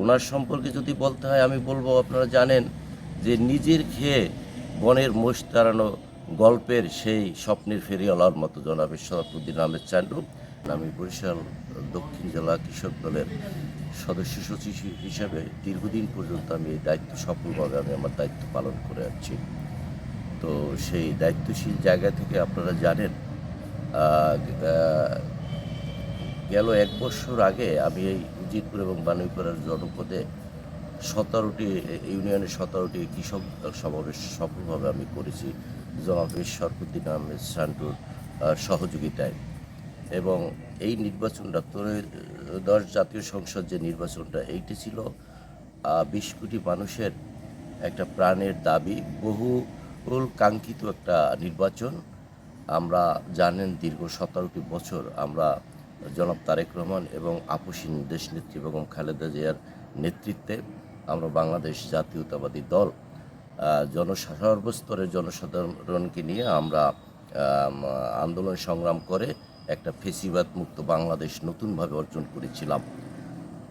ওনার সম্পর্কে যদি বলতে হয় আমি বলবো, আপনারা জানেন যে নিজের খেয়ে বনের মোষ তাড়ানো গল্পের সেই স্বপ্নের ফেরিওয়ালার মতো জনাব শরফুদ্দিন আহমেদ চান্ডু। আমি বরিশাল দক্ষিণ জেলা কৃষক দলের সদস্য সচিব হিসাবে দীর্ঘদিন পর্যন্ত আমি এই দায়িত্ব সফলভাবে আমার দায়িত্ব পালন করে আসছি। তো সেই দায়িত্বশীল জায়গা থেকে আপনারা জানেন গেল 1 বছর আগে আমি এই উজিরপুর এবং বানুইপাড়ার জনপদে 17টি ইউনিয়নের 17টি কৃষক সমাবেশ সফলভাবে আমি করেছি জনাব শরফুদ্দিন আহমেদ সান্টুর সহযোগিতায়। এবং এই নির্বাচনটা ত্রয়োদশ জাতীয় সংসদ যে নির্বাচনটা, এইটি ছিল 20 কোটি মানুষের একটা প্রাণের দাবি, বহুল কাঙ্ক্ষিত একটা নির্বাচন। আমরা জানেন দীর্ঘ 17টি বছর আমরা জনাব তারেক রহমান এবং আপসীন দেশনেত্রী বেগম খালেদা জিয়ার নেতৃত্বে আমরা বাংলাদেশ জাতীয়তাবাদী দল সর্বস্তরের জনসাধারণকে নিয়ে আমরা আন্দোলন সংগ্রাম করে একটা ফেসিবাদ মুক্ত বাংলাদেশ নতুনভাবে অর্জন করেছিলাম।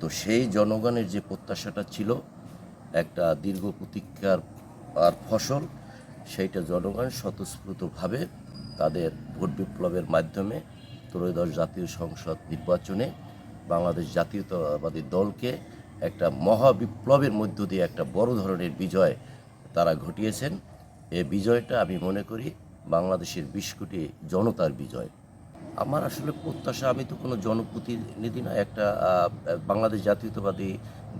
তো সেই জনগণের যে প্রত্যাশাটা ছিল একটা দীর্ঘ প্রতীক্ষার আর ফসল, সেইটা জনগণ স্বতঃস্ফূর্তভাবে তাদের ভোট বিপ্লবের মাধ্যমে ত্রয়োদশ জাতীয় সংসদ নির্বাচনে বাংলাদেশ জাতীয়তাবাদী দলকে একটা মহাবিপ্লবের মধ্য দিয়ে একটা বড় ধরনের বিজয় তারা ঘটিয়েছেন। এই বিজয়টা আমি মনে করি বাংলাদেশের 20 কোটি জনতার বিজয়। আমার আসলে প্রত্যাশা, আমি তো কোনো জনপ্রতিনিধি না, একটা বাংলাদেশ জাতীয়তাবাদী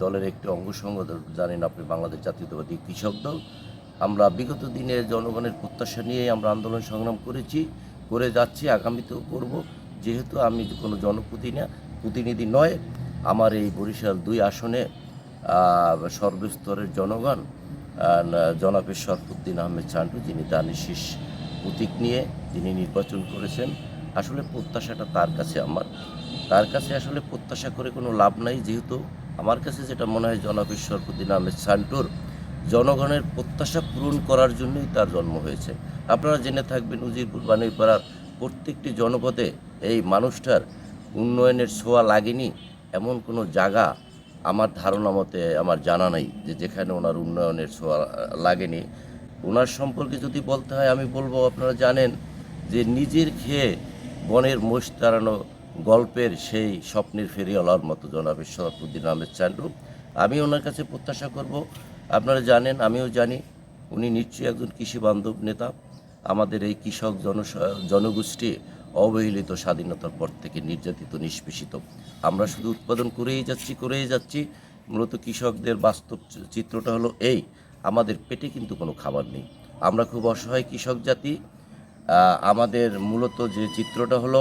দলের একটি অঙ্গসংঘ, জানেন আপনি, বাংলাদেশ জাতীয়তাবাদী কৃষক দল। আমরা বিগত দিনে জনগণের প্রত্যাশা নিয়ে আমরা আন্দোলন সংগ্রাম করে যাচ্ছি, আগামীতেও করব। যেহেতু আমি কোনো জনপ্রতিনিধি নয়, আমার এই বরিশাল 2 আসনে সর্বস্তরের জনগণ জনাব শরফুদ্দিন আহমেদ চান্ডু, যিনি দানের শীষ প্রতীক নিয়ে যিনি নির্বাচন করেছেন, আসলে প্রত্যাশাটা তার কাছে আসলে প্রত্যাশা করে কোনো লাভ নাই। যেহেতু আমার কাছে যেটা মনে হয় জনাব শরফুদ্দিন আহমেদ চান্ডুর জনগণের প্রত্যাশা পূরণ করার জন্যই তার জন্ম হয়েছে। আপনারা জেনে থাকবেন উজিরপুর বানুইপাড়ার প্রত্যেকটি জনপদে এই মানুষটার উন্নয়নের ছোঁয়া লাগেনি এমন কোনো জায়গা আমার ধারণা মতে আমার জানা নাই যে যেখানে ওনার উন্নয়নের ছোঁয়া লাগেনি। ওনার সম্পর্কে যদি বলতে হয় আমি বলবো, আপনারা জানেন যে নিজের খেয়ে বনের মোষ তাড়ানো গল্পের সেই স্বপ্নের ফেরিওয়ালার মতো জনাব শরফুদ্দিন আহমেদ চান্ডু। আমি ওনার কাছে প্রত্যাশা করব, আপনারা জানেন আমিও জানি উনি নিশ্চয়ই একজন কৃষি বান্ধব নেতা। আমাদের এই কৃষক জনগোষ্ঠী অবহেলিত, স্বাধীনতার পর থেকে নির্যাতিত, নিষ্পেষিত। আমরা শুধু উৎপাদন করেই যাচ্ছি। মূলত কৃষকদের বাস্তব চিত্রটা হলো এই, আমাদের পেটে কিন্তু কোনো খাবার নেই, আমরা খুব অসহায় কৃষক জাতি। আমাদের মূলত যে চিত্রটা হলো,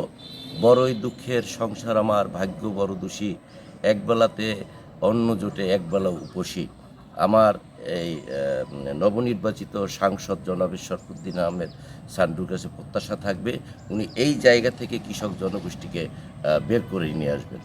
বড়ই দুঃখের সংসার আমার, ভাগ্য বড় দোষী, একবেলাতে অন্ন জোটে একবেলা উপসী। আমার এই নবনির্বাচিত সাংসদ জনাব শরফুদ্দিন আহমেদ চান্ডুর কাছে প্রত্যাশা থাকবে উনি এই জায়গা থেকে কৃষক জনগোষ্ঠীকে বের করে নিয়ে আসবেন।